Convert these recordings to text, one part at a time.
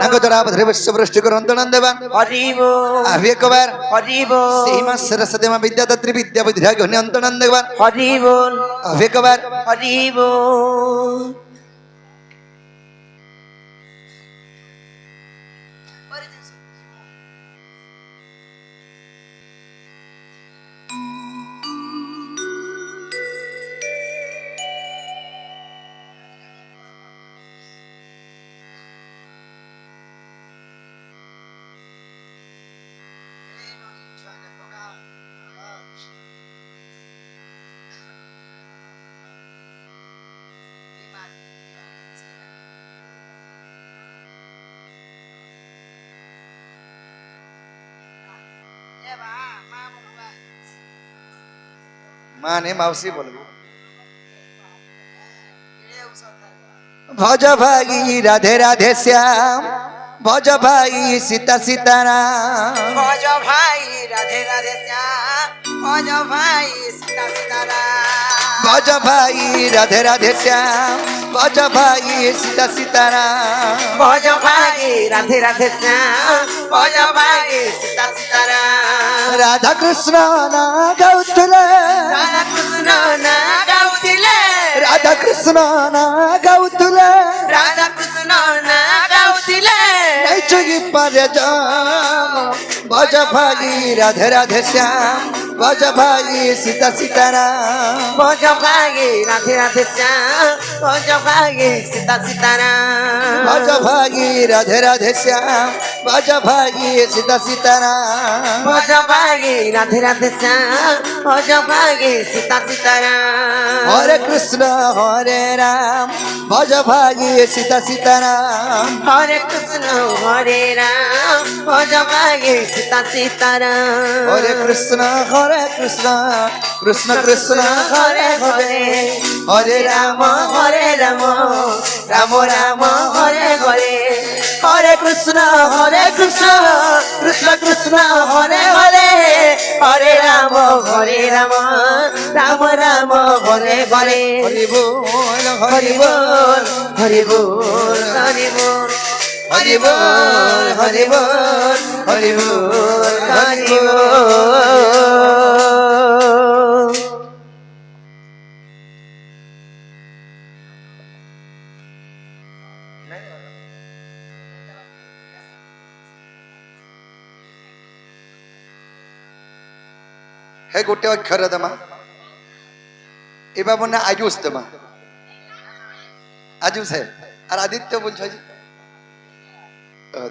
নাগদরাবধরে বিশ্ববৃষ্টি করন্তনন দেবান হরি বল আভি একবার হরি বল শ্রীমা সরস্বতী মা বিদ্যাদাত্রী বিদ্যা বুদ্ধিরা গণে অন্তনন দেবান হরি বল আভি একবার হরি বল মানে মাউসি বলবো ভজ ভাই রাধে রাধে শ্যাম ভজ ভাই সীতা সীতারাম ভজ ভাই রাধে রাধে শ্যাম ভজ ভাই সীতা সীতারাম ভজ ভাই রাধে রাধে শ্যাম ভজ ভাই সীতা সীতারাম ভজ ভাই রাধে রাধে শ্যাম ভজ ভাই সীতা সীতারাম রাধা কৃষ্ণ না গাউଥିଲେ রাধা কৃষ্ণ না গাউଥିଲେ রাধা কৃষ্ণ না গাউଥିଲେ রাধা কৃষ্ণ না গাউଥିଲେ চুগি পারে যাম ভজ ভাই রাধে রাধে শ্যাম ভজ ভাই সীতা সীতারাম ভজ ভাই রাধে রাধে শ্যাম ভজ ভাই সীতা সীতারাম ভজ ভাই রাধে রাধে শ্যাম ভজ ভাই সীতা সীতারাম ভজ ভাই রাধে রাধে শ্যাম ভজ ভাই সীতা সীতারাম হরে কৃষ্ণ হরে রাম ভজ ভাই সীতা সীতারাম হরে কৃষ্ণ হরে রাম ভজ ভাই সীতা সীতারাম হরে কৃষ্ণ কৃষ্ণ কৃষ্ণ কৃষ্ণ হরে হরে হরে রাম হরে রাম রাম রাম হরে হরে হরে কৃষ্ণ কৃষ্ণ কৃষ্ণ হরে হরে হরে রাম রাম রাম হরে হরে হরি বল হরি বল হরি বল হরি বল হরি বল হরি বল হরি বল হরি বল हे गोटे अक्षर दमा एबा बना आयुष दमा आयुष है और आदित्य बोल छी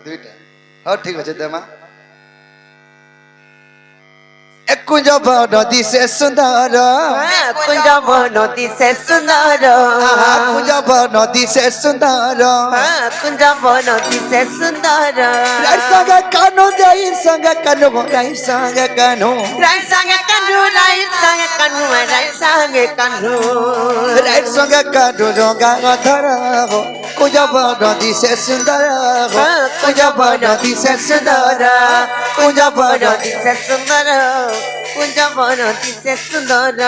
दुईटा हाँ ठीक अच्छे दमा एक कुंज नदी से सुंदर कुंज नदी से सुंदर कुंज नदी से सुंदर कुंज नदी से सुंदर राय संग कानो जाई संग कानो राय संग कानो राय संग कानो राय संग कानो राय संग कानो राय संग कानो रंगा धर हो कुंज नदी से सुंदर हो कुंज नदी से सुंदर कुंज नदी से सुंदर कुंज नदी से सुंदर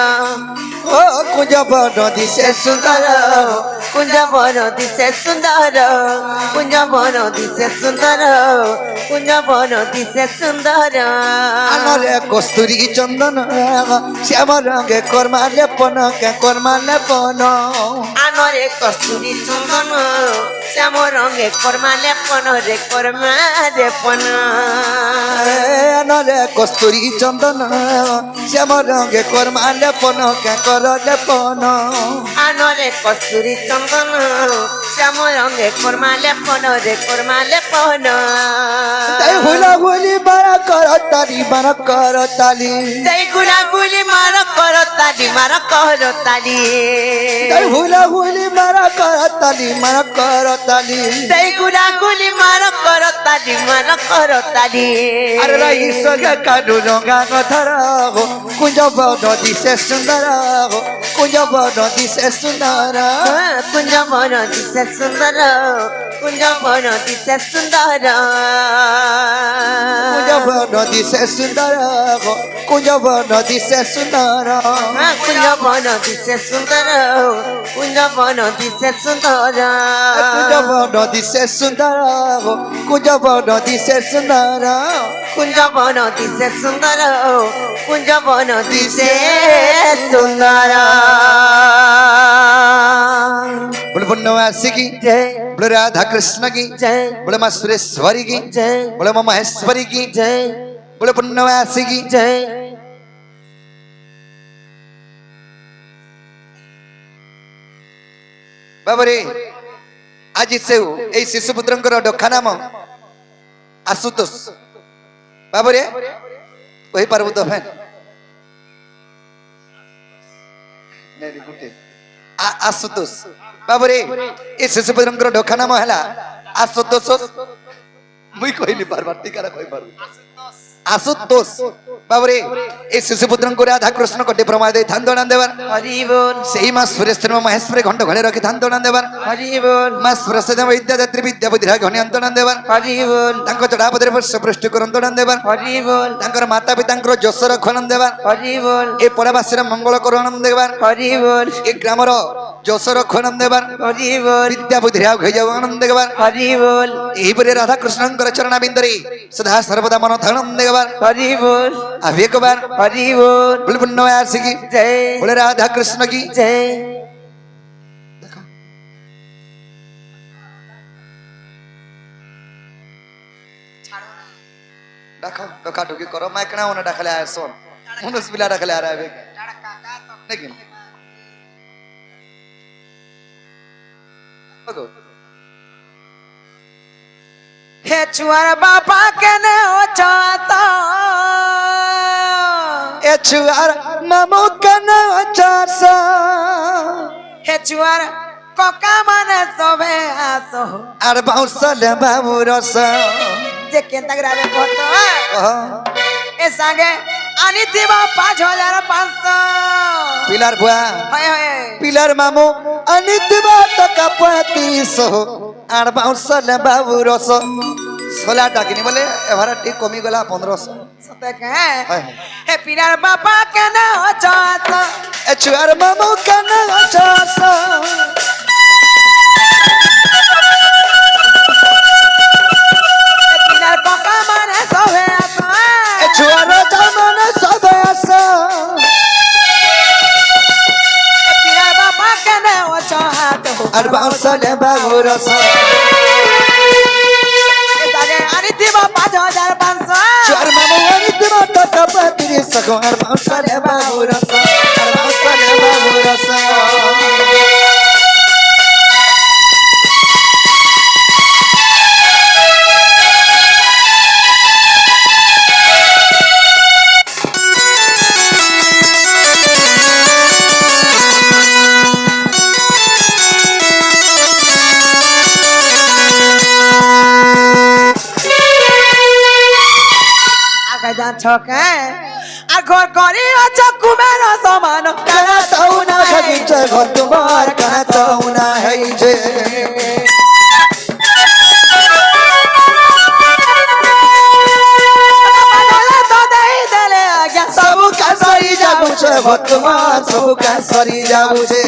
ओ कुंज नदी से सुंदर कुंज नदी से सुंदर कुंज नदी से सुंदर कुंज नदी से सुंदर अनरे कस्तूरी चंदन श्याम रंगे कर्मा लेपन के कर्मा लेपन आनरे कस्तूरी चंदन श्याम रंगे कर्मा लेपन रे कर्मा लेपन अनरे कस्तूरी चंदन श्याम रंगे कर्मा लेपन के कर लेपन आनरे कस्तूरी चंदन श्याम रंगे कर्मा लेपन रे कर्मा लेपन तै हुला हुली मारा कर ताली तै गुला गुली मार कर ताली तै हुला हुली मारा कर ताली तै गुला गुली मार कर ताली अरे रही संग कानू रंगा धर हो कुंज नदी से सुंदर हो कुंज नदी से सुंदर कुंज नदी से सुंदर कुंज नदी से सुंदर कुंज नदी से सुंदर हो कुंज नदी से सुंदर কুঞ্জ বন দিশে সুন্দর কুঞ্জ বন দিশে সুন্দর কুঞ্জ বন দিশে সুন্দর কুঞ্জ বন দিশে সুন্দর কুঞ্জ বন দিশে সুন্দর কুঞ্জ বন দিশে সুন্দর बोले पुण्यवासी की जय बोले राधा कृष्ण की जय बोले माँ सुरेश्वरी की जय बोले माँ महेश्वरी की जय बोले पुण्यवासी की जय बाबरे आज से ए शिशुपुत्रंकर डखा नाम आशुतोष बाबरे कही पारबु तो फैन आशुतोष बाबरे ए शिशुपुत्रंकर डखा नाम है आशुतोष मुई कही नहीं पारबार टीका कही पारबु आशुतोष बाबरे ए शिशुपुत्रंको राधा कृष्ण कटे प्रमाद दे थांदोना देवर हरि बोल सेही मां सुरेश्वर महेश्वर घंट घरे रखी थांदोना देवर हरि बोल मां सुरसदेव विद्यादात्री विद्या बुद्धिरा घणी अंतोना देवर हरि बोल तांको चढ़ापदरे वर्ष पृष्ठ करंतोना देवर हरि बोल तांकर माता पितांकर जसर खनन देवर हरि बोल ए परावासीर मंगल करणम देवर हरि बोल ए ग्रामर जसर खनन देवर हरि बोल विद्या बुद्धिरा घैजाव आनंद देवर हरि बोल एही परे राधा कृष्णंकर चरण बिंदरे सदा सर्वदा मन धनम देवर हरि बोल अब एक बार हरि बोल बोले पुण्यवासी की जय बोले राधा कृष्ण की जय डाको डका डुकी करो मैं कना होना डाकले आया सोन मुनस बिला डाकले आ रहा है लेकिन ओगो हे चुआर बापा के ने हो चाहता ए छुआर मामू कना चासा हे चुआर कोका माने सोबे आसो आर बाउसल बाबू रस जे केंता ग्रामे पतो ए संगे आनी दिवा 5500 पिलार बुआ होय होय पिलार मामू अनित बात का 3500 आर बाउसल बाबू रस 16 टाकिनी बोले एभारा ठीक कमी गला 1500 सते के हे पिनार बापा के ने हो चाहता ए छुआर मामू कना चासा हे पिनार कोका माने सोबे आसो ए छुआर जमन सब आसा हे पिनार बापा के ने हो चाहता आर बाउसल बाबू रस संगे आनी दिवा 5500 चार मामू अनित बात का 3500 आर बाउसल बाबू रस आर बाउसल बाबू रस आगे जा छके আর ঘর করে আছো কুমের সমান কানা তাউনা খাইছে ঘর তোমার কানা তাউনা হইছে বদলে তো দেই দেলে আগে সব কা সরি যাউছে ঘর তোমার সব কা সরি যাউছে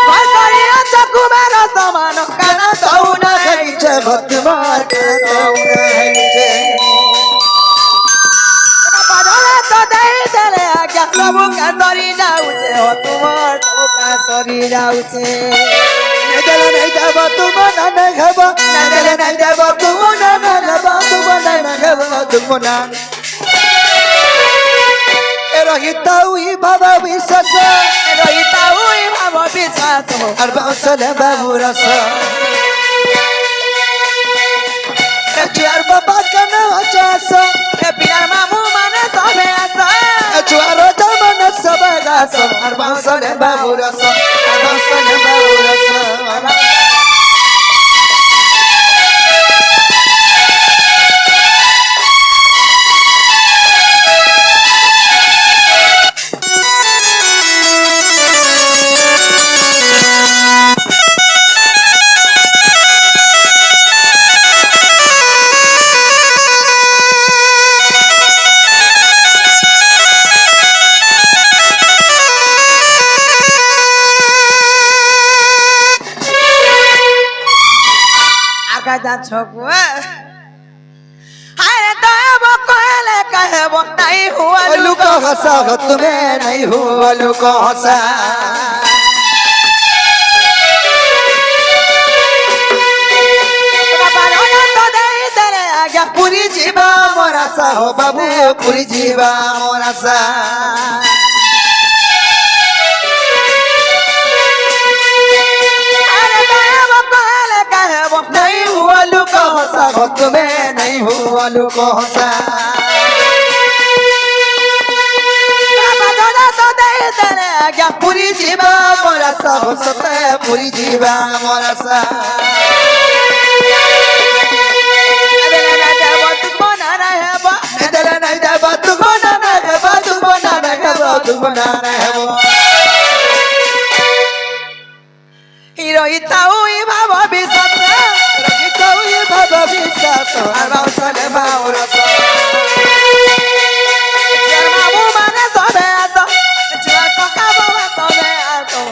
ঘর করে আছো কুমের সমান কানা তাউনা খাইছে ঘর তোমার কানা তাউনা হইছে বদলে তো দেই দেলে আগে সব কাসরি যাউছে ও তোমার সব কাসরি যাউছে নেদলে নাই দেব তোমার না খাবা নেদলে নাই দেব তোমার না খাবা তোমার না খাবা তোমার এ রহিতা উই বাবা বিশ্বাস রহিতা উই ভাব বিশ্বাস আর বাউসলে বাবু রস চার বাবা কানা চাস পিনার মামু মানে সবে আসা চার জমন সব গাছ আর বাউসলে বাবু রস আর বাউসলে বাবু রস কাজা ছকু আরে দয়াব কইলে কহব নাই হুয়া लुको हंसा हो तुम्हें नहीं हुआ लुको हंसा पूरी जीवा मोरा सा हो बाबू पूरी जीवा मोरा सा नहीं हुआ लुको हंसा हो तुम्हें नहीं हुआ लुको हंसा पूरी जीवा मोरा सा हो सते पूरी जीवा मोरा सा Hiro itau ibaba bisasa Kita ye baba bisa so Arbau sale baurasa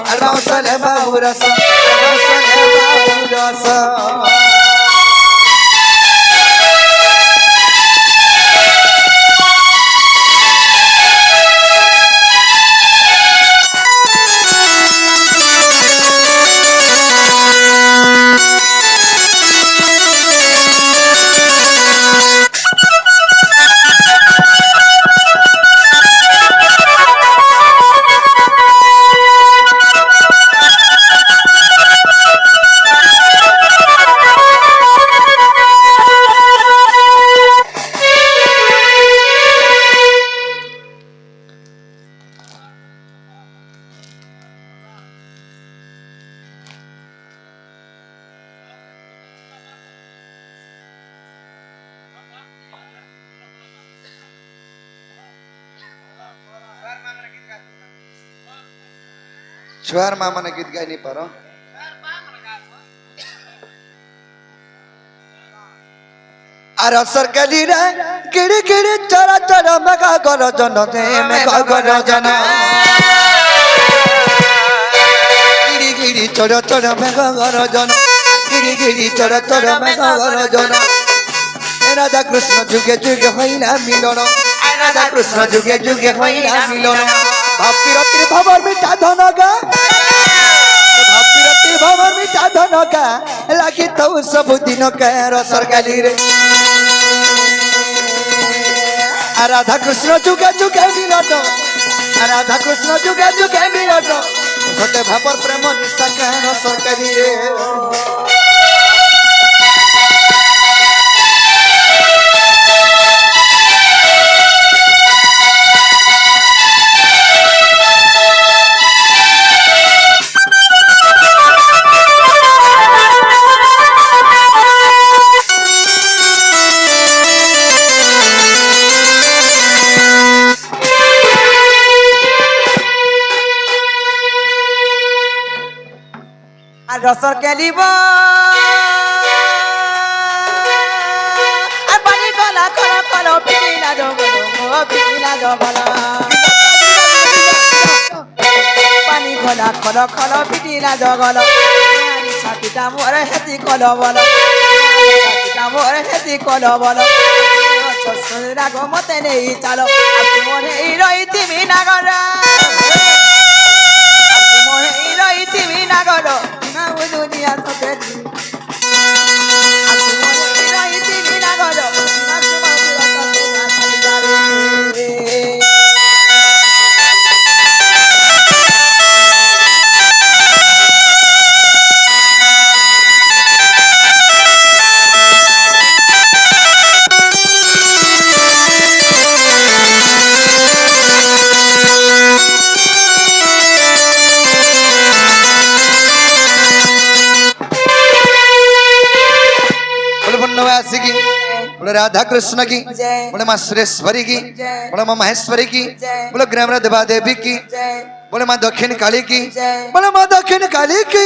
Arbau sale baurasa Arbau sale baurasa छुआर मामा ने गीत गाई नहीं पारो आरो सरकली रे किड़ी किड़ी चरा चरा मेगा गरो जन दे मेगा गरो जन किड़ी किड़ी चरा चरा मेगा गरो जन किड़ी किड़ी चरा चरा मेगा गरो जन राधा कृष्ण जुगे जुगे होइला मिलन राधा कृष्ण जुगे जुगे होइला मिलन भापी रतिर भवर मिठा धनगा भापी रतिर भवर मिठा धनगा लागी तो सब दिन के सरकाली रे राधा कृष्ण जुगे जुगे मिलन राधा कृष्ण जुगे जुगे मिलन सते भापर प्रेम निशा के सरकाली रे रसर के लिबो आ पानी गला खला खला पिला जगलो पिला जगलो पानी गला खला खला पिला जगलो आनी छापिटा मोर हेती कलो बोलो छापिटा मोर हेती कलो बोलो छसरा गो मते नेई चालो आ तुमर एई रही तिमी ना गरा आ तुमर एई रही तिमी ना गरो दुनिया तो तेरी आज मोरे रही तिमी ना गरो ना तुम बोले राधा कृष्ण की बोले माँ सुरेश्वरी की बोले माँ महेश्वरी की बोले ग्राम देवा देवी की बोले माँ दक्षिण काली की बोले माँ दक्षिण काली की